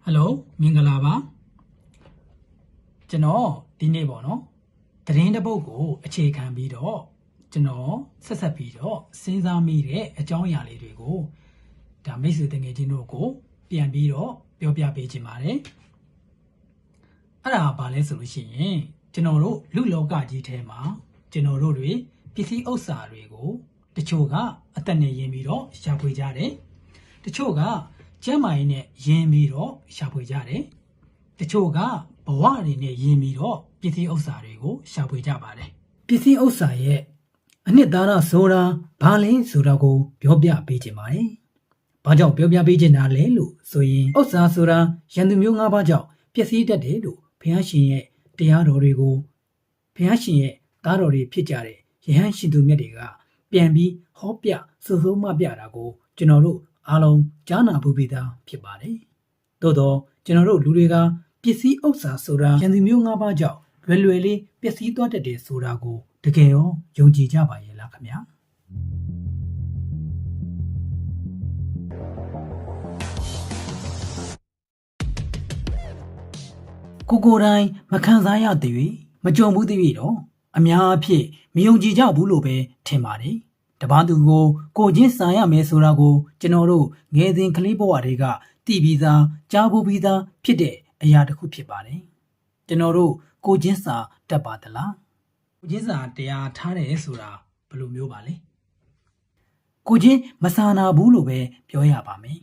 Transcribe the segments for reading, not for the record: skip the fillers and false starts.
Hello မင်္ဂလာပါကျွန်တော်ဒီနေ့ပေါ့နော်သတင်းတစ်ပုဒ်ကိုအခြေခံပြီးတော့ကျွန်တော်ဆက်ပြီးတော့စဉ်းစားမိတဲ့အကြောင်းအရာလေးတွေကိုဒါမိတ်ဆွေတငယ်ချင်းတို့ကိုပြန်ပြီးတော့ပြောပြပေးခြင်းပါတယ်အဲ့ဒါဘာလဲဆိုလို့ရှိရင်ကျွန်တော်တို့လူလောကကြီးထဲမှာကျွန်တော်တို့တွေပစ္စည်းဥစ္စာတွေကိုတချို့ကအသက်နဲ့ယဉ်ပြီးတော့ရှာဖွေကြတယ်တချို့ကကျမ်းမာရေးနဲ့ယဉ်ပြီးတော့ရှာဖွေကြတယ်တချို့ကဘဝတွေနဲ့ယဉ်ပြီးတော့ပစ္စည်းဥစ္စာတွေကိုရှာဖွေကြပါတယ်ပစ္စည်းဥစ္စာရဲ့အနှစ်သာရဆိုတာဘာလဲဆိုတာကိုပြောပြပေးခြင်းပါတယ်ဘာကြောင့်ပြောပြပေးခြင်းတာလဲလို့ဆိုရင်ဥစ္စာဆိုတာရန်သူမျိုး၅ပါးကြောင့်ပျက်စီးတတ်တယ်လို့ဘုရားရှင်ရဲ့တရားတော်တွေကိုဘုရားရှင်ရဲ့သားတော်တွေဖြစ်ကြတဲ့ယဟန်ရှင်သူမြတ်တွေကပြန်ပြီးဟောပြစုစုမပြတာကိုကျွန်တော်တို့အားလုံးကြားနာဖို့ပြီးသားဖြစ်ပါတယ်။သို့တော့ကျွန်တော်တို့လူတွေကပစ္စည်းဥစ္စာဆိုတာရန်သူမျိုး၅ပါးကြောင့်လွယ်လွယ်လေးပျက်စီးသွားတတ်တယ်ဆိုတာကိုတကယ်ရောယုံကြည်ကြပါရဲ့လားခင်ဗျာ။ကိုယ်တိုင်မခံစားရသေး၍မကြုံဘူးသေးပြီတော့အများအဖြစ်မယုံကြည်ကြဘူးလို့ပဲထင်ပါတယ်တပားသူကိုချင်းစာရမယ်ဆိုတာကိုကျွန်တော်တို့ငယ်စဉ်ကလေးဘဝတွေကသိပြီးသားကြားဖို့ပြီးသားဖြစ်တဲ့အရာတစ်ခုဖြစ်ပါတယ်ကျွန်တော်တို့ကိုချင်းစာတတ်ပါသလားကိုချင်းစာတရားထားတယ်ဆိုတာဘယ်လိုမျိုးပါလဲကိုချင်းမစာနာဘူးလို့ပဲပြောရပါမယ်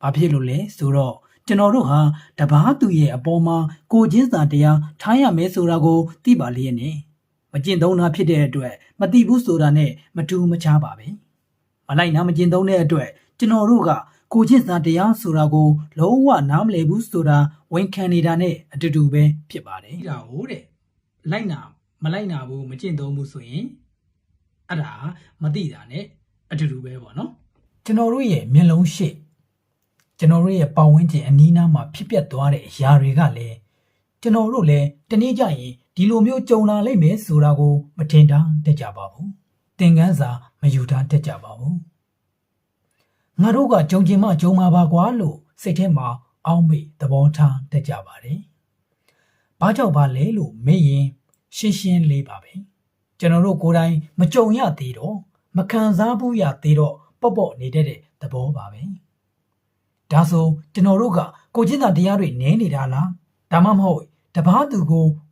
ဘာဖြစ်လို့လဲဆိုတော့ကျွန်တော်တို့ဟာတပားသူရဲ့အပေါ်မှာကိုချင်းစာတရားထားရမယ်ဆိုတာကိုသိပါလေနဲ့မကျင့်သုံးတာဖြစ်တဲ့အတွက်မသိဘူးဆိုတာနဲ့မတူမခြားပါပဲမလိုက်နာမကျင့်သုံးတဲ့အတွက်ကျွန်တော်တို့ကကိုချင်းစာတရားဆိုတာကိုလုံးဝနားမလည်ဘူးဆိုတာဝန်ခံနေတာနဲ့အတူတူပဲဖြစ်ပါတယ်ဒါဟုတ်တဲ့လိုက်နာမလိုက်နာဘူးမကျင့်သုံးဘူးဆိုရင်အဲ့ဒါမသိတာနဲ့အတူတူပဲပေါ့နော်ကျွန်တော်တို့ရဲ့မျက်လုံးရှိကျွန်တော်တို့ရဲ့ပတ်ဝန်းကျင်အနီးနားမှာဖြစ်ပျက်သွားတဲ့အရာတွေကလည်းကျွန်တော်တို့လည်းတနေ့ကျရင်ဒီလိုမျိုးကြုံလာလိမ့်မယ်ဆိုတာကိုမထင်တာတတ်ကြပါဘူးသင်ခန်းစာမယူတာတတ်ကြပါဘူးငါတို့ကကြုံကျင်မှကြုံမှာပါကွာလို့စိတ်ထဲမှာအောက်မေ့သဘောထားတတ်ကြပါတယ်ဘာကြောင့်ပါလဲလို့မေးရင်ရှင်းရှင်းလေးပါပဲကျွန်တော်တို့ကိုယ်တိုင်မကြုံရသေးတော့မခံစားဘူးရသေးတော့ပေါ့နေတတ်တဲ့သဘောပါပဲဒါဆိုကျွန်တော်တို့ကကိုချင်းသာတရားတွေနည်းနေတာလားဒါမှမဟုတ်တပားသူ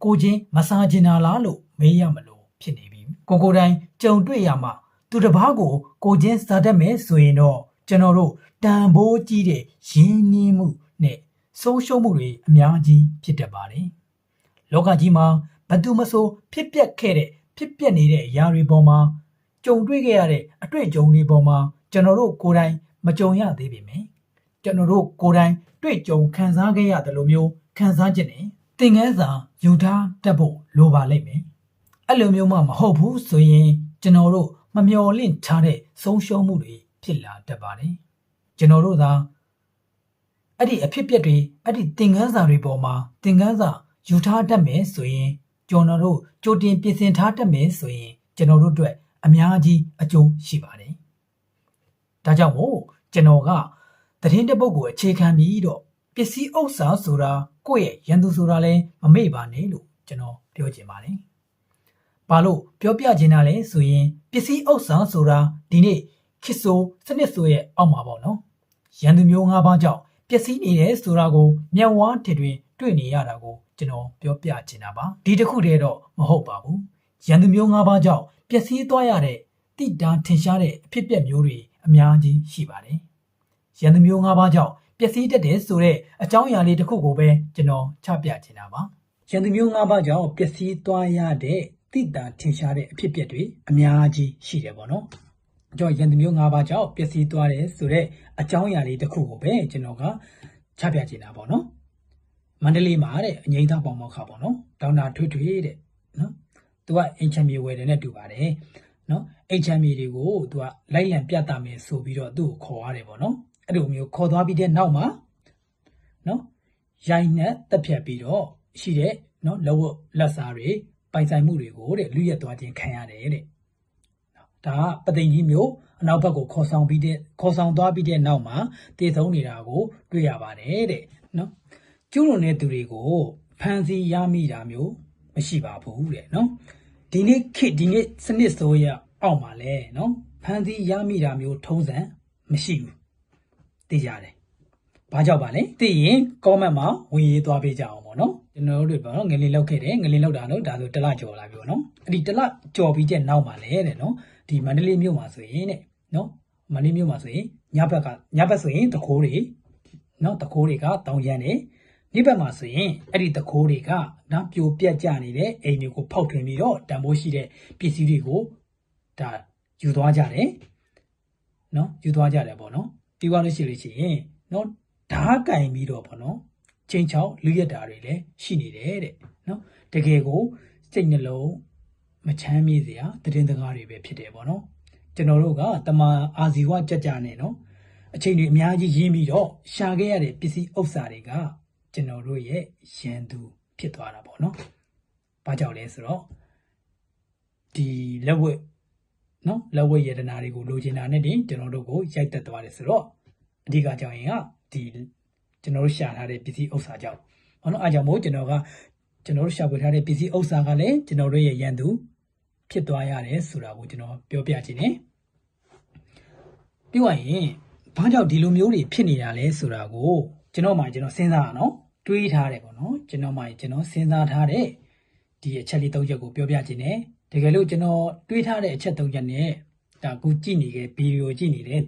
ကိုချင်းမစားကျင်တာလားလို့မေးရမလို့ဖြစ်နေပြီကိုယ်တိုင်ကြုံတွေ့ရမှသူတပားကိုချင်းစားတတ်မယ်ဆိုရင်တော့ကျွန်တော်တို့တန်ဖိုးကြီးတဲ့ရင်းနှီးမှုနဲ့ဆုံးရှုံးမှုတွေအများကြီးဖြစ်တတ်ပါတယ်လောကကြီးမှာဘသူမဆိုဖြစ်ပျက်ခဲ့တဲ့ဖြစ်ပျက်နေတဲ့အရာတွေပေါ်မှာကြုံတွေ့ခဲ့ရတဲ့အတွေ့အကြုံတွေပေါ်မှာကျွန်တော်တို့ကိုယ်တိုင်မကြုံရသေးပေမယ့်ကျွန်တော်တို့ကိုယ်တိုင်တွေ့ကြုံခံစားခဲ့ရတယ်လို့မျိုးခံစားချက်နဲ့သင်ခန်းစာယူထားတတ်ဖို့လိုပါလိမ့်မယ်အဲ့လိုမျိုးမှမဟုတ်ဘူးဆိုရင်ကျွန်တော်တို့မမျှော်လင့်ထားတဲ့ဆုံးရှုံးမှုတွေဖြစ်လာတတ်ပါတယ်ကျွန်တော်တို့သာအဲ့ဒီအဖြစ်ပြက်တွေအဲ့ဒီသင်ခန်းစာတွေပေါ်မှာသင်ခန်းစာယူထားတတ်မယ်ဆိုရင်ကျွန်တော်တို့ကြိုတင်ပြင်ဆင်ထားတတ်မယ်ဆိုရင်ကျွန်တော်တို့အတွက်အများကြီးအကျိုးရှိပါတယ်ဒါကြောင့်မို့ကျွန်တော်ကသတင်းတစ်ပုဒ်ကိုအခြေခံပြီးတော့ပစ္စည်းဥစ္စာဆိုတာကိုယ့်ရဲ့ရန်သူဆိုတာလည်းမမေ့ပါနဲ့လို့ကျွန်တော်ပြောချင်ပါတယ်။ဘာလို့ပြောပြချင်တာလဲဆိုရင်ပစ္စည်းဥစ္စာဆိုတာဒီနေ့ခေတ်ဆိုစနစ်ဆိုရဲ့အောက်မှာပေါ့နော်။ရန်သူမျိုး၅ပါးကြောင့်ပျက်စီးနေတယ်ဆိုတာကိုမျက်ဝါးထင်တွင်တွေ့နေရတာကိုကျွန်တော်ပြောပြချင်တာပါ။ဒီတစ်ခုတည်းတော့မဟုတ်ပါဘူး။ရန်သူမျိုး၅ပါးကြောင့်ပျက်စီးသွားရတဲ့တိတာထင်ရှားတဲ့အဖြစ်အပျက်မျိုးတွေအများကြီးရှိပါတယ်။ရန်သူမျိုး၅ပါးကြောင့်ပျက်စီးတတ်တယ်ဆိုတဲ့အကြောင်းအရာလေးတစ်ခုကိုပဲကျွန်တော်ချပြချင်တာပါရန်သူမျိုး၅ပါးကြောင့်ပျက်စီးသွားရတဲ့တိတာထင်ရှားတဲ့အဖြစ်အပျက်တွေအများကြီးရှိတယ်ပေါ့နော်ကျွန်တော်ရန်သူမျိုး၅ပါးကြောင့်ပျက်စီးသွားတယ်ဆိုတဲ့အကြောင်းအရာလေးတစ်ခုကိုပဲကျွန်တော်ကချပြချင်တာပေါ့နော်မန္တလေးမှာတဲ့အငိမ့်သားပေါင်မောက်ခပေါ့နော်ဒေါက်တာထွေထွေတဲ့နော်သူကအင်ချမ်မီဝယ်တယ်နဲ့တူပါတယ်နော်အင်ချမ်မီတွေကိုသူကလိုက်လံပြသမယ်ဆိုပြီးတော့သူ့ကိုခေါ်ရတယ်ပေါ့နော်အဲ့လိုမျိုးခေါ်သွားပြီးတဲ့နောက်မှာနော်ရိုင်းနဲ့တက်ဖြတ်ပြီးတော့ရှိတဲ့နော်လက်ဝတ်လက်စားတွေပိုင်ဆိုင်မှုတွေကိုတဲ့လူရက်သွားခြင်းခံရတယ်တဲ့ဒါကပသိမ်ကြီးမျိုး အနောက်ဘက်ကိုခေါ်ဆောင်သွားပြီးတဲ့နောက်မှာတည်ဆုံးနေတာကိုတွေ့ရပါတယ်တဲ့နော်ကျူးလွန်တဲ့သူတွေကိုဖမ်းဆီးရမိတာမျိုးမရှိပါဘူးတဲ့နော်ဒီနေ့စနစ်ဆိုရအောက်မှာလဲနော်ဖမ်းဆီးရမိတာမျိုးထုံးစံမရှိဘူးသိကြတယ်ဘာကြောင့်ပါလဲသိရင် comment မှာဝင်ရေးသွားပေးကြအောင်ပေါ့နော်ကျွန်တော်တို့ပေါ့နော်ငလင်လောက်ခဲ့တယ်ငလင်လောက်တာလို့ဒါဆိုတစ်လကြော်လာပြီပေါ့နော်အဲ့ဒီတစ်လကြော်ပြီးတဲ့နောက်မှာလဲတဲ့နော်ဒီမန္တလေးမြို့မှာဆိုရင်တဲ့နော်မန္တလေးမြို့မှာဆိုရင်ညဘက်ဆိုရင်တခိုးတွေနော်တခိုးတွေကတောင်းရမ်းတယ်နေ့ဘက်မှာဆိုရင်အဲ့ဒီတခိုးတွေကနော်ပြိုပြက်ကျနေတဲ့အိမ်တွေကိုဖောက်ထွင်းပြီးတော့တန်ဖိုးရှိတဲ့ပစ္စည်းတွေကိုဒါယူသွားကြတယ်နော်ယူသွားကြတယ်ပေါ့နော်ပြီးသွားလို့ရှိရင်နော်ဓာတ်ကင်ပြီးတော့ပေါ့နော်ချင်းချောက်လူရက်တာတွေလည်းရှိနေတယ်တဲ့နော်တကယ်ကိုစိတ်နှလုံးမချမ်းမြေ့စရာသတင်းစကားတွေပဲဖြစ်တယ်ပေါ့နော်ကျွန်တော်တို့ကတမန်အာဇီဝကြကြနဲ့နော်အချိန်တွေအများကြီးရင်းပြီးတော့ရှာခဲ့ရတဲ့ပစ္စည်းဥစ္စာတွေကကျွန်တော်တို့ရဲ့ရန်သူဖြစ်သွားတာပေါ့နော်ဘာကြောင့်လဲဆိုတော့ဒီလက်ဝက်နော်လက်ဝက်ရတနာတွေကိုလိုချင်တာနဲ့တင်ကျွန်တော်တို့ကိုရိုက်တက်သွားတယ်ဆိုတော့အဓိကကြောင့်ရင်ကဒီကျွန်တော်တို့ရှာထားတဲ့ပစ္စည်းဥစ္စာကြောင့်ဟောနော်အားကြောင့်မို့ကျွန်တော်တို့ရှာဖွေထားတဲ့ပစ္စည်းဥစ္စာကလည်းကျွန်တော်တို့ရဲ့ရန်သူဖြစ်သွားရတယ်ဆိုတာကိုကျွန်တော်ပြောပြခြင်းနဲ့ပြောရရင်ဘာကြောင့်ဒီလိုမျိုးတွေဖြစ်နေတာလဲဆိုတာကိုကျွန်တော်စဉ်းစားရအောင်တွေးထားတယ်ပေါ့နော်ကျွန်တော်စဉ်းစားထားတဲ့ဒီအချက်လေး၃ချက်ကိုပြောပြခြင်းနဲ့တကယ်လို့ကျွန်တော်တွေးထားတဲ့အချက်၃ချက်နဲ့ဒါကူကြည့်နေခဲ့ဗီဒီယိုကြည့်နေတဲ့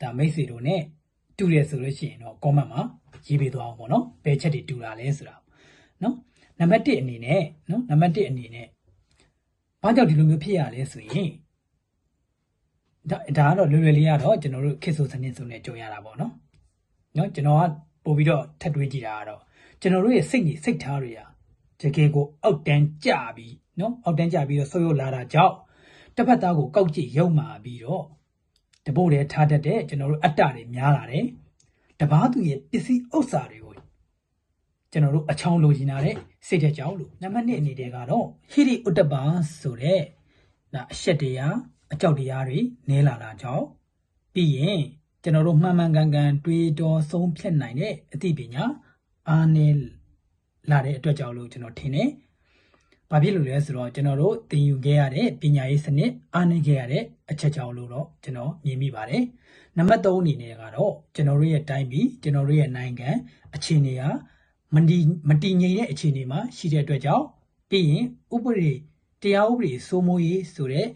ဒါမိတ်ဆွေတို့နဲ့တူတယ်ဆိုလို့ရှိရင်တော့ comment မှာရေးပေးသွားအောင်ပေါ့နော်ဘယ်ချက်တွေတူတာလဲဆိုတာနော်နံပါတ်1အနေနဲ့ဘာကြောင့်ဒီလိုမျိုးဖြစ်ရလဲဆိုရင်ဒါကတော့လွယ်လွယ်လေးကတော့ကျွန်တော်တို့ခေတ်ဆိုစနစ်ဆိုနဲ့ကြုံရတာပေါ့နော်ကျွန်တော်ကပို့ပြီးတော့ထပ်တွေးကြည့်တာကတော့ကျွန်တော်တို့ရဲ့စိတ်ထားတွေဟာတကယ်ကိုအောက်တန်းကျပြီးအောက်တန်းကျပြီးတော့ဆုပ်ယုပ်လာတာကြောင့်တစ်ဖက်သားကိုကောက်ကြည့်ရုံမာပြီးတော့တပို့တယ်ထားတတ်တဲ့ကျွန်တော်တို့အတ္တတွေများလာတယ်တပားသူရဲ့ပစ္စည်းဥစ္စာတွေကိုကျွန်တော်တို့အချောင်းလိုချင်တာတဲ့စိတ်တဲ့ကြောင့်လို့နံပါတ်2အနေနဲ့ကတော့ဟိရိဥတ္တပဆိုတဲ့ဒါအရှက်တရားအကြောက်တရားတွေနဲလာတာကြောင့်ပြီးရင်ကျွန်တော်တို့မှန်မှန်ကန်ကန်တွေးတောဆုံးဖြတ်နိုင်တဲ့အသိပညာအားနည်းလာတဲ့အတွက်ကြောင့်လို့ကျွန်တော်ထင်တယ်။ဘာဖြစ်လို့လဲဆိုတော့ကျွန်တော်တို့သင်ယူခဲ့ရတဲ့ပညာရေးစနစ်အားနည်းခဲ့ရတဲ့အချက်ကြောင့်လို့တော့ကျွန်တော်မြင်မိပါတယ်။နံပါတ်3အနေနဲ့ကတော့ကျွန်တော်တို့ရဲ့တိုင်းပြည်ကျွန်တော်တို့ရဲ့နိုင်ငံအခြေအနေဟာမတည်ငြိမ်တဲ့အခြေအနေမှာရှိတဲ့အတွက်ကြောင့်ပြီးရင်တရားဥပဒေစိုးမိုးရေးဆိုတဲ့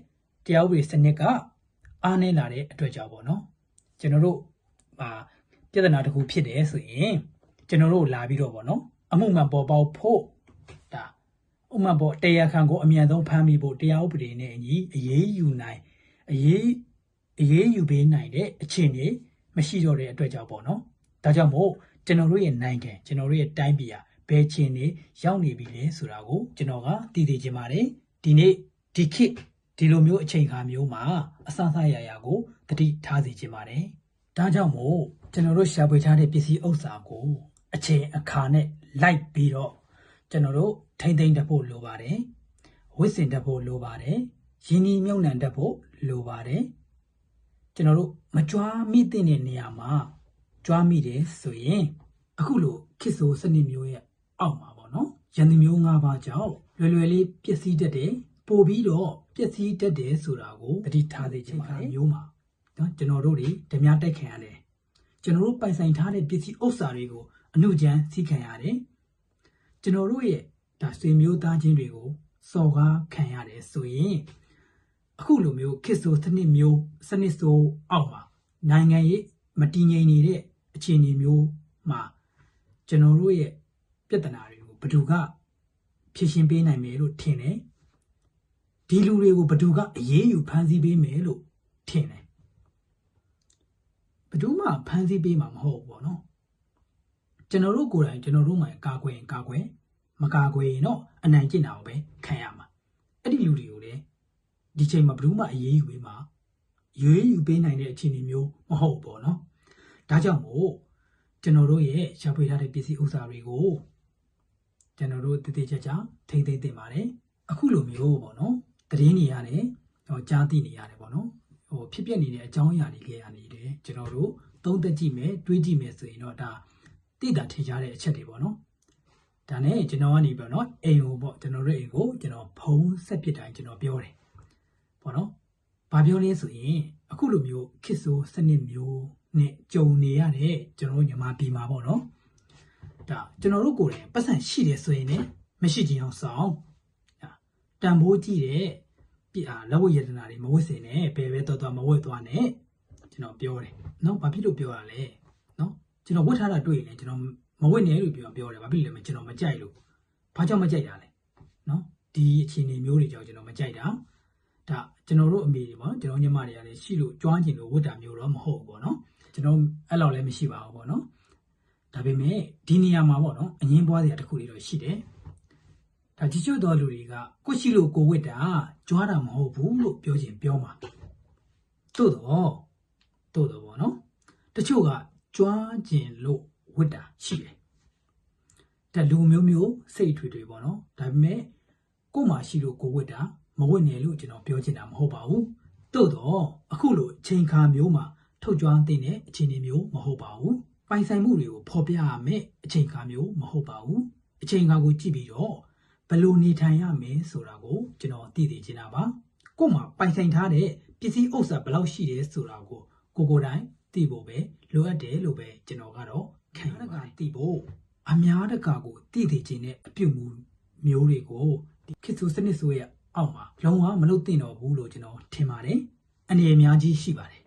တရားဥပဒေစနစ်ကအားနည်းလာတဲ့အတွက်ကြောင့်ပေါ့နော်ကျွန်တော်တို့ပြဿနာတစ်ခုဖြစ်တယ်ဆိုရင်ကျွန်တော်တို့လာပြီးတော့ပေါ့နော်အမှုမှန်ပေါ်ပေါက်ဖို့ဒါဥပမာပေါ့တရားခံကိုအမြန်ဆုံးဖမ်းမိဖို့တရားဥပဒေနဲ့အညီအရေးယူပေးနိုင်တဲ့အခြေအနေမရှိတော့တဲ့အတွက်ကြောင့်ပေါ့နော်ဒါကြောင့်မို့ကျွန်တော်တို့ရဲ့နိုင်ငံကျွန်တော်တို့ရဲ့တိုင်းပြည်ဟာဘယ်ခြေနေရောက်နေပြီလဲဆိုတာကိုကျွန်တော်ကသိသိချင်ပါတယ်ဒီနေ့ဒီခေတ်ဒီလိုမျိုးအချိန်အခါမျိုးမှာအဆအဆရကိုသတိထားစေချင်ပါတယ်ဒါကြောင့်မို့ကျွန်တော်တို့ရှာဖွေထားတဲ့ပစ္စည်းဥစ္စာကိုအချိန်အခါနဲ့လိုက်ပြီးတော့ကျွန်တော်တို့ထိမ့်သိမ့်တတ်ဖို့လိုပါတယ်ဝစ်စင်တတ်ဖို့လိုပါတယ်ရင်းနှီးမြှုပ်နှံတတ်ဖို့လိုပါတယ်ကျွန်တော်တို့မကြွားမိတဲ့နေရာမှာကြွားမိတယ်ဆိုရင်အခုလိုခေတ်ဆိုစနစ်မျိုးရဲ့အောက်မှာပေါ့နော်ရန်သူမျိုး၅ပါးကြောင့်လွယ်လွယ်လေးပျက်စီးတတ်တယ်ပို့ပြီးတော့ပျက်စီးတတ်တယ်ဆိုတာကိုသတိထားသိချင်ပါတယ်မျိုးမှာကျွန်တော်တို့တွေဓမြတိုက်ခံရတယ်ကျွန်တော်တို့ပိုင်ဆိုင်ထားတဲ့ပစ္စည်းဥစ္စာတွေကိုအနှုချမ်းစီးခံရတယ်ကျွန်တော်တို့ရဲ့ဒါဆွေမျိုးသားချင်းတွေကိုစော်ကားခံရတယ်ဆိုရင်အခုလိုမျိုးခေတ်ဆိုစနစ်ဆိုအောက်မှာနိုင်ငံရေးမတည်ငြိမ်နေတဲ့အခြေအနေမျိုးမှာကျွန်တော်တို့ရဲ့ပြဿနာတွေကိုဘယ်သူကဖြေရှင်းပေးနိုင်မယ်လို့ထင်တယ်ဒီလူတွေကိုဘယ်သူကအရေးယူဖမ်းဆီးပေးမယ်လို့ထင်တယ်ဘယ်သူမှဖမ်းဆီးပေးမှာမဟုတ်ဘူးပေါ့နော်ကျွန်တော်တို့ကိုယ်တိုင်ကျွန်တော်တို့မှာကာကွယ်မကာကွယ်ရင်တော့အနိုင်ကျင့်တာကိုပဲခံရမှာအဲ့ဒီလူတွေကိုလည်းဒီချိန်မှာဘယ်သူမှအရေးယူပေးမှာရေးယူပေးနိုင်တဲ့အခြေအနေမျိုးမဟုတ်ဘူးပေါ့နော်ဒါကြောင့်မို့ကျွန်တော်တို့ရဲ့ရှာဖွေထားတဲ့ပစ္စည်းဥစ္စာတွေကိုကျွန်တော်တို့တည်တည်ကြကြထိမ့်သိမ့်ပါတယ်အခုလိုမျိုးပေါ့နော်သတင်းတွေရတယ်ကြားသိနေရတယ်ပေါ့နော် ဖြစ်ပျက်နေတဲ့အကြောင်းအရာတွေလည်းအနေနဲ့ကျွန်တော်တို့သုံးသပ်ကြည့်မယ်တွေးကြည့်မယ်ဆိုရင်တော့ဒါသိတာထင်ရှားတဲ့အချက်တွေပေါ့နော်ဒါနဲ့ကျွန်တော်ကနေပေါ့နော်အိမ်ကိုပေါ့ကျွန်တော်တို့အိမ်ကိုကျွန်တော်ဖုံးဆက်ပစ်တိုင်းကျွန်တော်ပြောတယ်ပေါ့နော်ဘာပြောလဲဆိုရင်အခုလိုမျိုးခစ်ဆိုးစနစ်မျိုးနဲ့ကြုံနေရတဲ့ကျွန်တော်ညီမပြည်မှာပေါ့နော်ဒါကျွန်တော်တို့ကိုယ်တိုင်ပတ်စံရှိတယ်ဆိုရင်လည်းမရှိချင်အောင်ဆောင်တန်ဖိုးကြည့်တဲ့လက်ဝတ်ရတနာတွေမဝတ်စင်နဲ့ဘယ်ပဲတော့မဝတ်သွားနဲ့ကျွန်တော်ပြောတယ်နော်ဘာဖြစ်လို့ပြောရလဲနော်ကျွန်တော်ဝတ်ထားတာတွေ့ရင်လည်းကျွန်တော်မဝတ်နဲ့လို့ပြောတယ်ဘာဖြစ်လဲကျွန်တော်မကြိုက်လို့ဘာကြောင့်မကြိုက်တာလဲနော်ဒီအခြေအနေမျိုးတွေကြောင့်ကျွန်တော်မကြိုက်တာဒါကျွန်တော်တို့အမေတွေပေါ့ကျွန်တော်ညီမတွေကလည်းရှိလို့ကြွားကျင်လို့ဝတ်တာမျိုးတော့မဟုတ်ဘူးပေါ့နော်ကျွန်တော်အဲ့လောက်လည်းမရှိပါဘူးပေါ့နော်ဒါပေမဲ့ဒီနေရာမှာပေါ့နော်အငင်းပွားစရာတစ်ခုလေးတော့ရှိတယ်ဒါကြီးကျွတ်တော်လူတွေကကိုရှိလို့ကိုဝတ်တာကြွားတာမဟုတ်ဘူးလို့ပြောချင်ပြောမှာတို့တော့ပေါ့နော်တချို့ကကြွားကျင်လို့ဝတ်တာရှိတယ်ဒါလူမျိုးစိတ်ထွေပေါ့နော်ဒါပေမဲ့ကို့မှာရှိလို့ကိုဝတ်တာမဝတ်နဲ့လို့ကျွန်တော်ပြောချင်တာမဟုတ်ပါဘူးတို့တော့အခုလိုချိန်ခါမျိုးမှာထုတ်ကြွတဲ့အခြေအနေမျိုးမဟုတ်ပါဘူးပိုင်ဆိုင်မှုတွေကိုဖော်ပြရမယ်အချိန်ခါမျိုးမဟုတ်ပါဘူးအချိန်ခါကိုကြည့်ပြီးတော့ဘယ်လိုနေထိုင်ရမယ်ဆိုတာကိုကျွန်တော်သိသိချင်တာပါကို့မှာပိုင်ဆိုင်ထားတဲ့ပစ္စည်းဥစ္စာဘယ်လောက်ရှိတယ်ဆိုတာကိုကိုယ်တိုင်သိဖို့ပဲလိုအပ်တယ်လို့ပဲကျွန်တော်ကတော့ခံရတာသိဖို့အများတကာကိုသိသိချင်တဲ့အပြုမှုမျိုးတွေကိုဒီခေတ်ဆိုစနစ်ဆိုရဲ့အောက်မှာလုံးဝမလုပ်သင့်တော့ဘူးလို့ကျွန်တော်ထင်ပါတယ်အနေအများကြီးရှိပါတယ်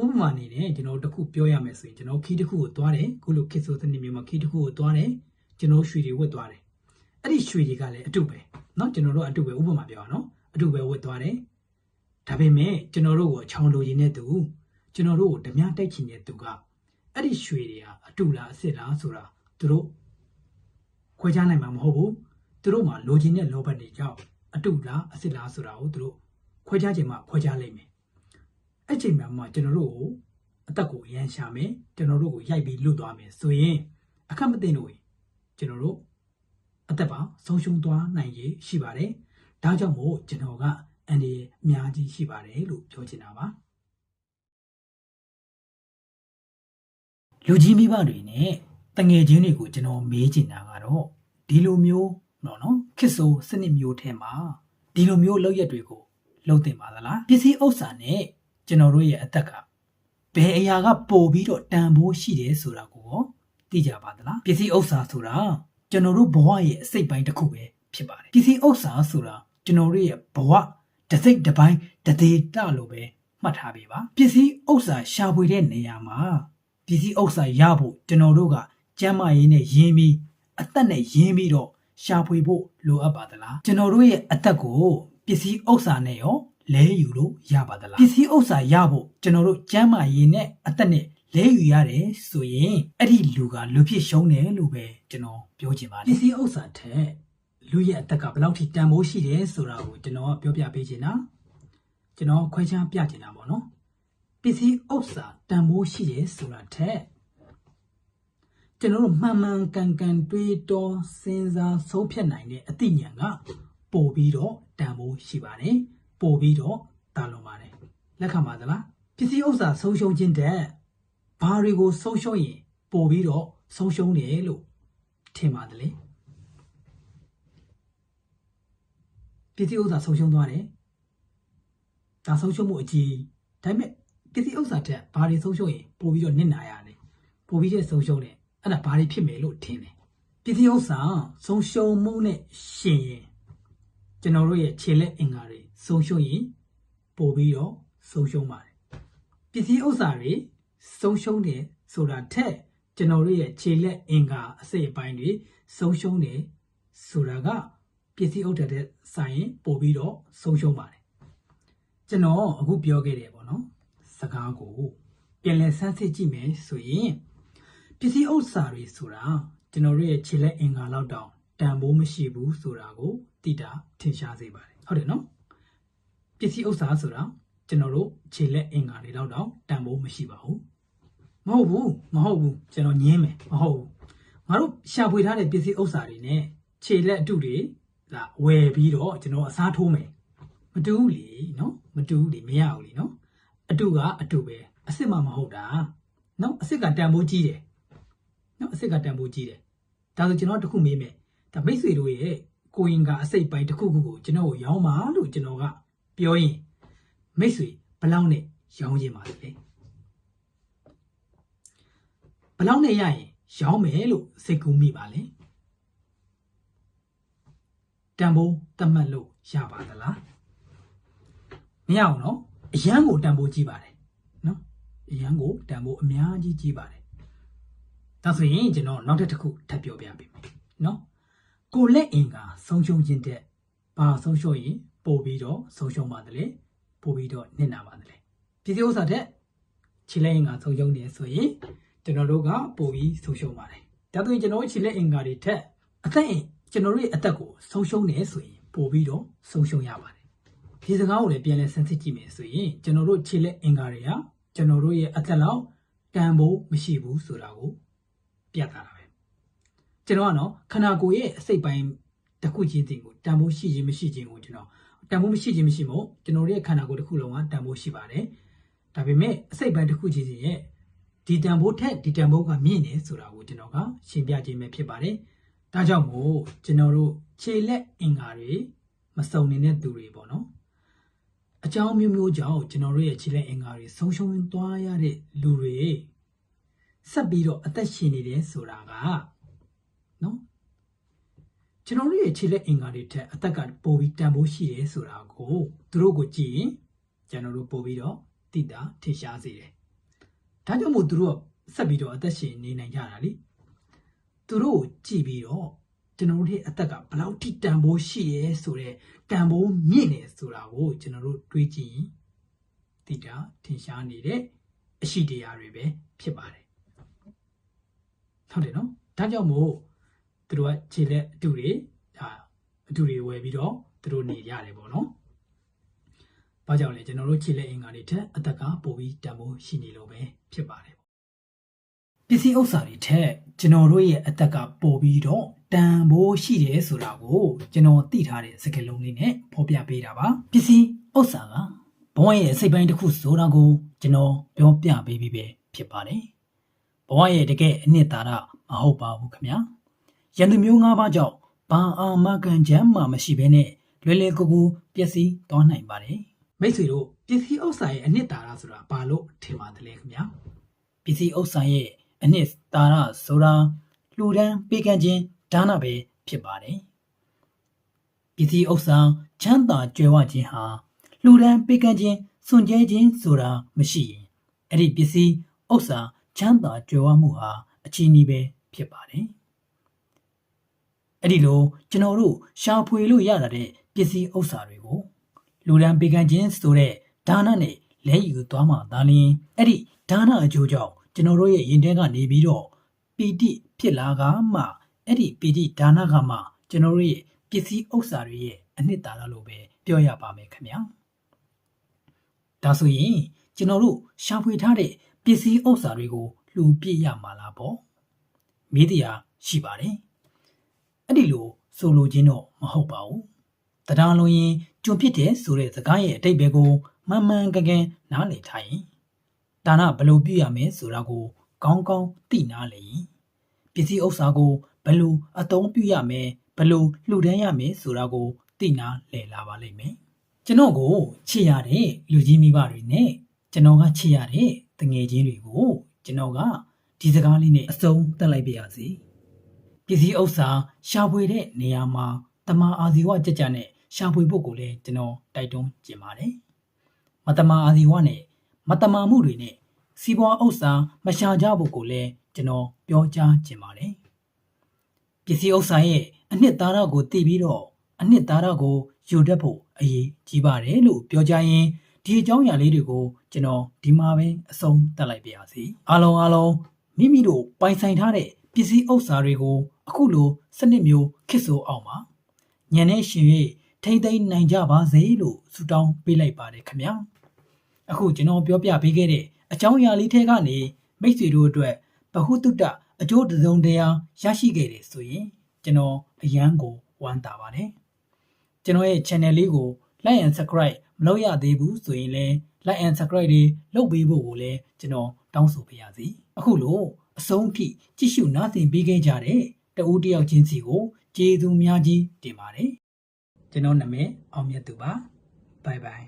ဥပမာအနေနဲ့ကျွန်တော်တခုပြောရမယ်ဆိုရင်ကျွန်တော်ခီးတစ်ခုကိုသွားတယ်ခုလိုခေတ်ဆိုစနစ်မျိုးမှာခီးတစ်ခုကိုသွားတယ်ကျွန်တော်ရွှေတွေဝတ်သွားတယ်အဲ့ဒီရွှေတွေကလည်းအတုပဲเนาะကျွန်တော်တို့အတုပဲဥပမာပြောရအောင်เนาะအတုပဲဝတ်သွားတယ်ဒါပေမဲ့ကျွန်တော်တို့ကိုချောင်းလိုရင်းတဲ့သူကျွန်တော်တို့ကိုဓမြတိုက်ချင်တဲ့သူကအဲ့ဒီရွှေတွေဟာအတုလားအစစ်လားဆိုတာသူတို့ခွဲခြားနိုင်မှာမဟုတ်ဘူးသူတို့မှာလိုချင်တဲ့လောဘတွေကြောင့်အတုလားအစစ်လားဆိုတာကိုသူတို့ခွဲခြားခြင်းမှာခွဲခြားလိမ့်မယ်အဲ့ချိန်မှာကျွန်တော်တို့ကိုအသက်ကိုရန်ရှာမယ်ကျွန်တော်တို့ကိုရိုက်ပြီးလွတ်သွားမယ်ဆိုရင်အခက်မသိလို့ကျွန်တော်တို့အသက်ပါဆုံးရှုံးသွားနိုင်ရရှိပါတယ်ဒါကြောင့်မို့ကျွန်တော်ကအန်ဒီအများကြီးရှိပါတယ်လို့ပြောချင်တာပါလူကြီးမိဘတွေနဲ့တငယ်ချင်းတွေကိုကျွန်တော်မေးချင်တာကတော့ဒီလိုမျိုးနော်ခစ်ဆိုစနစ်မျိုးထဲမှာဒီလိုမျိုးလောက်ရက်တွေကိုလုံတင်ပါသလားပစ္စည်းဥစ္စာနဲ့ကျွန်တော်တို့ရဲ့အသက်ကဘယ်အရာကပို့ပြီးတော့တန်ဖိုးရှိတယ်ဆိုတာကိုသိကြပါသလားပစ္စည်းဥစ္စာဆိုတာကျွန်တော်တို့ဘဝရဲ့အစိတ်ပိုင်းတစ်ခုပဲဖြစ်ပါတယ်ပစ္စည်းဥစ္စာဆိုတာကျွန်တော်တို့ရဲ့ဘဝတစ်စိတ်တစ်ပိုင်းတစ်သေးတလို့ပဲမှတ်ထားပေးပါပစ္စည်းဥစ္စာရှာဖွေတဲ့နေရာမှာပစ္စည်းဥစ္စာရဖို့ကျွန်တော်တို့ကကျမ်းမာရေးနဲ့ရင်းပြီးအသက်နဲ့ရင်းပြီးတော့ရှာဖွေဖို့လိုအပ်ပါသလားကျွန်တော်တို့ရဲ့အသက်ကိုပစ္စည်းဥစ္စာနဲ့ရောလဲယူလို့ရပါသလားပစ္စည်းဥစ္စာရဖို့ကျွန်တော်တို့ကျမ်းမာရေးနဲ့အသက်နဲ့လဲယူရတယ်ဆိုရင်အဲ့ဒီလူကလူဖြစ်ရှုံးတယ်လို့ပဲကျွန်တော်ပြောချင်ပါတယ်ပစ္စည်းဥစ္စာထက်လူရဲ့အသက်ကဘယ်လောက်ထိတန်ဖိုးရှိတယ်ဆိုတာကိုကျွန်တော်ပြောပြပေးချင်တာကျွန်တော်ခွဲခြားပြချင်တာပေါ့နော်ပစ္စည်းဥစ္စာတန်ဖိုးရှိတယ်ဆိုတာထက်ကျွန်တော်တို့မှန်မှန်ကန်ကန်တွေးတောစဉ်းစားဆုံးဖြတ်နိုင်တဲ့အသိဉာဏ်ကပို့ပြီးတော့တန်ဖိုးရှိပါတယ်ပို့ပြီးတော့တာလွန်ပါတယ်လက်ခံပါသလားပစ္စည်းဥစ္စာဆုံးရှုံးခြင်းတဲ့ဘာတွေကိုဆုံးရှုံးရင်ပို့ပြီးတော့ဆုံးရှုံးတယ်လို့ထင်ပါတယ်လေပစ္စည်းဥစ္စာဆုံးရှုံးသွားတယ်ဒါဆုံးရှုံးမှုအကြီးဒါပေမဲ့ပစ္စည်းဥစ္စာတဲ့ဘာတွေဆုံးရှုံးရင်ပို့ပြီးတော့နစ်နာရတယ်ပို့ပြီးတော့ဆုံးရှုံးတယ်အဲ့ဒါဘာတွေဖြစ်မယ်လို့ထင်တယ်ပစ္စည်းဥစ္စာဆုံးရှုံးမှုနဲ့ရှင်ရင်ကျွန်တော်တို့ရဲ့ခြေလက်အင်္ဂါတွေဆုံးရှုံးရင်ပို့ပြီးတော့ဆုံးရှုံးပါတယ်ပစ္စည်းဥစ္စာတွေဆုံးရှုံးတယ်ဆိုတာထက်ကျွန်တော်တို့ရဲ့ခြေလက်အင်္ဂါအစိတ်အပိုင်းတွေဆုံးရှုံးတယ်ဆိုတာကပစ္စည်းဥစ္စာတဲ့ဆိုင်ရင်ပို့ပြီးတော့ဆုံးရှုံးပါတယ်ကျွန်တော်အခုပြောခဲ့တယ်ပေါ့နော်စကားကိုပြန်လည်ဆန်းစစ်ကြည့်မယ်ဆိုရင်ပစ္စည်းဥစ္စာတွေဆိုတာကျွန်တော်တို့ရဲ့ခြေလက်အင်္ဂါလောက်တောင်တန်ဖိုးမရှိဘူးဆိုတာကိုသိတာထင်ရှားစေပါတယ်ဟုတ်တယ်နော်ပစ္စည်းဥစ္စာဆိုတာကျွန်တော်တို့ခြေလက်အင်္ဂါတွေလောက်တောင်တန်ဖိုးမရှိပါဘူးမဟုတ်ဘူးကျွန်တော်ညင်းမယ်မဟုတ်ဘူးငါတို့ရှာဖွေထားတဲ့ပစ္စည်းဥစ္စာတွေနဲ့ခြေလက်အတုတွေလာဝယ်ပြီးတော့ကျွန်တော်အစားထိုးမယ်မတူဘူးလေနော်မတူဘူးလေမရဘူးလေနော် အတူကအတူပဲအစ်စ်မှမဟုတ်တာနော်အစ်စ်ကတန်ဖိုးကြီးတယ်နော်အစ်စ်ကတန်ဖိုးကြီးတယ်ဒါဆိုကျွန်တော်တခုမေးမယ်ဒါမိတ်ဆွေတို့ရဲ့ကိုရင်ကအစိတ်ပိုင်းတစ်ခုခုကိုကျွန်တော်ကိုရောင်းပါလို့ကျွန်တော်ကပြောရင်မိတ်ဆွေဘယ်လောက်နဲ့ရောင်းခြင်းပါလဲဘယ်လောက်နဲ့ရရင်ရောင်းမယ်လို့စိတ်ကူးမိပါလဲတန်ဖိုးသတ်မှတ်လို့ရပါသလားမရအောင်နော်အရန်ကိုတန်ဖိုးကြီးပါတယ်နော်အရန်ကိုတန်ဖိုးအများကြီးကြီးပါတယ်ဒါဆိုရင်ကျွန်တော်နောက်တစ်ခုထပ်ပြောပြပေးမယ်နော်ကိုလက်အင်ကဆုံးရှုံးခြင်းတဲ့ဘာဆုံးရှုံးရင်ပို့ပြီးတော့ဆုံးရှုံးပါတယ်ပို့ပြီးတော့နစ်နာပါတယ်ပစ္စည်းဥစ္စာတဲ့ခြေလက်အင်ကဆုံးရှုံးတယ်ဆိုရင်ကျွန်တော်တို့ကပို့ပြီးဆုံးရှုံးပါတယ်ဒါဆိုရင်ကျွန်တော်ခြေလက်အင်ကတွေထက်အသက်ကျွန်တော်တို့ရဲ့အသက်ကိုဆုံးရှုံးနေဆိုရင်ပို့ပြီးတော့ဆုံးရှုံးရပါတယ်ဒီစကားကိုလည်းပြန်လဲဆန်းစစ်ကြည့်မယ်ဆိုရင်ကျွန်တော်တို့ခြေလက်အင်ကာတွေဟာကျွန်တော်တို့ရဲ့အသက်လောက်တန်ဖိုးမရှိဘူးဆိုတာကိုပြသတာပဲကျွန်တော်ကနော်ခန္ဓာကိုယ်ရဲ့အစိတ်ပိုင်းတစ်ခုချင်းစီကိုတန်ဖိုးရှိခြင်းမရှိခြင်းကိုကျွန်တော်တန်ဖိုးမရှိခြင်းမရှိမို့ကျွန်တော်ရဲ့ခန္ဓာကိုယ်တစ်ခုလုံးကတန်ဖိုးရှိပါတယ်ဒါပေမဲ့အစိတ်ပိုင်းတစ်ခုချင်းစီရဲ့ဒီတန်ဖိုးထက်ဒီတန်ဖိုးကမြင့်နေဆိုတာကိုကျွန်တော်ကရှင်းပြခြင်းပဲဖြစ်ပါတယ်ဒါကြောင့်မို့ကျွန်တော်တို့ခြေလက်အင်ကာတွေမစုံနေတဲ့သူတွေပေါ့နော်အကြောင်းမျိုးမျိုးကြောင့်ကျွန်တော်တို့ရဲ့ခြေလက်အင်္ဂါတွေဆုံးရှုံးသွားရတဲ့လူတွေဆက်ပြီးတော့အသက်ရှင်နေတယ်ဆိုတာကနော်ကျွန်တော်တို့ရဲ့ခြေလက်အင်္ဂါတွေထက်အသက်ကပိုပြီးတန်ဖိုးရှိတယ်ဆိုတာကိုသူတို့ကိုကြည့်ရင်ကျွန်တော်တို့ပိုပြီးတော့သိတာထင်ရှားစေတယ်ဒါကြောင့်မို့သူတို့ဆက်ပြီးတော့အသက်ရှင်နေနိုင်ကြတာလေသူတို့ကိုကြည့်ပြီးတော့ကျွန်တော်တို့ရဲ့အသက်ကဘယ်လောက်ထိတန်ဖိုးရှိရဲဆိုတဲ့တန်ဖိုးမြင့်နေဆိုတာကိုကျွန်တော်တို့တွေးကြည့်ရင်သိတာထင်ရှားနေတဲ့အရှိတရားတွေပဲဖြစ်ပါတယ်ဟုတ်တယ်နော်ဒါကြောင့်မို့သူတို့ကခြေလက်အတူတွေဝယ်ပြီးတော့သူတို့နေရတယ်ပေါ့နော်ဘာကြောင့်လဲကျွန်တော်တို့ခြေလက်အင်္ဂါတွေထက်အသက်ကပိုပြီးတန်ဖိုးရှိနေလို့ပဲဖြစ်ပါတယ်ပစ္စည်းဥစ္စာတွေထက်ကျွန်တော်တို့ရဲ့အသက်ကပိုပြီးတော့တန်ဖိုးရှိတယ်ဆိုတာကိုကျွန်တော်သိထားတဲ့စကားလုံးလေးနဲ့ဖော်ပြပေးတာပါပစ္စည်းဥစ္စာကဘဝရဲ့စိတ်ပိုင်းတစ်ခုဆိုတာကိုကျွန်တော်ပြောပြပေးပြီးပဲဖြစ်ပါတယ်ဘဝရဲ့တကယ်အနှစ်သာရမဟုတ်ပါဘူးခင်ဗျာရန်သူမျိုး၅ပါးကြောင့်ဘာအာမခံချက်မှမရှိဘဲနဲ့လွယ်လွယ်ကူကူပျက်စီးသွားနိုင်ပါတယ်မိတ်ဆွေတို့ပစ္စည်းဥစ္စာရဲ့အနှစ်သာရဆိုတာဘာလို့ထင်ပါတယ်လဲခင်ဗျာပစ္စည်းဥစ္စာရဲ့အနှစ်သာရဆိုတာလူတန်းပေးကမ်းခြင်းဒါနပဲဖြစ်ပါတယ်ပစ္စည်းဥစ္စာချမ်းသာကြွယ်ဝခြင်းဟာလူတန်းပေးကမ်းခြင်းစွန့်ကြဲခြင်းဆိုတာမရှိရင်အဲ့ဒီပစ္စည်းဥစ္စာချမ်းသာကြွယ်ဝမှုဟာအချီးနှီးပဲဖြစ်ပါတယ်အဲ့ဒီလိုကျွန်တော်တို့ရှာဖွေလို့ရတာတဲ့ပစ္စည်းဥစ္စာတွေကိုလူတန်းပေးကမ်းခြင်းဆိုတဲ့ဒါနနဲ့လဲယူသွားမှသာလျှင်အဲ့ဒီဒါနအကျိုးကြောင့်ကျွန်တော်တို့ရဲ့ရင်ထဲကနေပြီးတော့ပီတိဖြစ်လာကမှအဲ့ဒီပီတိဒါနကမှကျွန်တော်တို့ရဲ့ပစ္စည်းဥစ္စာတွေရဲ့အနှစ်သာရလို့ပဲပြောရပါမယ်ခင်ဗျာဒါဆိုရင်ကျွန်တော်တို့ရှာဖွေထားတဲ့ပစ္စည်းဥစ္စာတွေကိုလှူပြရမှာလားပေါ့မေးတရားရှိပါတယ်အဲ့ဒီလိုဆိုလိုခြင်းတော့မဟုတ်ပါဘူးတရားလုံးရင်ကျွံဖြစ်တယ်ဆိုတဲ့စကားရဲ့အတိတ်ပဲကိုမှန်မှန်ကန်ကန်နားလည်ထားရင်ဒါနဘယ်လိုပြုရမလဲဆိုတာကိုကောင်းကောင်းသိနာလေရင်ပစ္စည်းဥစ္စာကိုဘယ်လိုအသုံးပြုရမလဲဘယ်လိုလှူဒန်းရမလဲဆိုတာကိုသိနာလည်လာပါလိမ့်မယ်ကျွန်တော်ကိုချစ်ရတဲ့လူကြီးမိဘတွေနဲ့ကျွန်တော်ကချစ်ရတဲ့တငယ်ချင်းတွေကိုကျွန်တော်ကဒီစကားလေးနဲ့အဆုံးသတ်လိုက်ပါရစေပစ္စည်းဥစ္စာရှာဖွေတဲ့နေရာမှာတမာအာဇီဝကြကြနဲ့ရှာဖွေဖို့ကိုလည်းကျွန်တော်တိုက်တွန်းကျင်ပါတယ်မတမာအာဇီဝနဲ့မတမာမှုတွေနဲ့စီးပွားဥစ္စာမရှာကြဖို့ကိုလည်းကျွန်တော်ပြောကြားကျင်ပါတယ်ပစ္စည်းဥစ္စာရဲ့အနှစ်သာရကိုသိပြီးတော့အနှစ်သာရကိုယူတတ်ဖို့အရေးကြီးပါတယ်လို့ပြောကြရင်ဒီအကြောင်းအရာလေးတွေကိုကျွန်တော်ဒီမှာပဲအဆုံးသတ်လိုက်ပါရစေအားလုံးမိမိတို့ပိုင်ဆိုင်ထားတဲ့ပစ္စည်းဥစ္စာတွေကိုအခုလိုစနစ်မျိုးခေတ်ဆိုအောင်ပါညံနဲ့ရှင်၍ထိမ့်သိမ်းနိုင်ကြပါစေလို့ဆုတောင်းပေးလိုက်ပါတယ်ခင်ဗျာအခုကျွန်တော်ပြောပြပေးခဲ့တဲ့အကြောင်းအရာလေးထဲကနေမိတ်ဆွေတို့အတွက်ဗဟုသုတအကျိုးတစုံတရာရရှိခဲ့တယ်ဆိုရင်ကျွန်တော်အရန်ကိုဝမ်းသာပါတယ်ကျွန်တော်ရဲ့ channel လေးကို like and subscribe မလုပ်ရသေးဘူးဆိုရင်လည်း like and subscribe တွေလုပ်ပေးဖို့ကိုလည်းကျွန်တော်တောင်းဆိုပေးရစီအခုလိုအဆုံးထိကြည့်ရှုနားဆင်ပေးခဲ့ကြတဲ့တဦးတယောက်ချင်းစီကိုကျေးဇူးများကြီးတင်ပါတယ်ကျွန်တော်နာမည်အောင်မြတ်သူပါ bye bye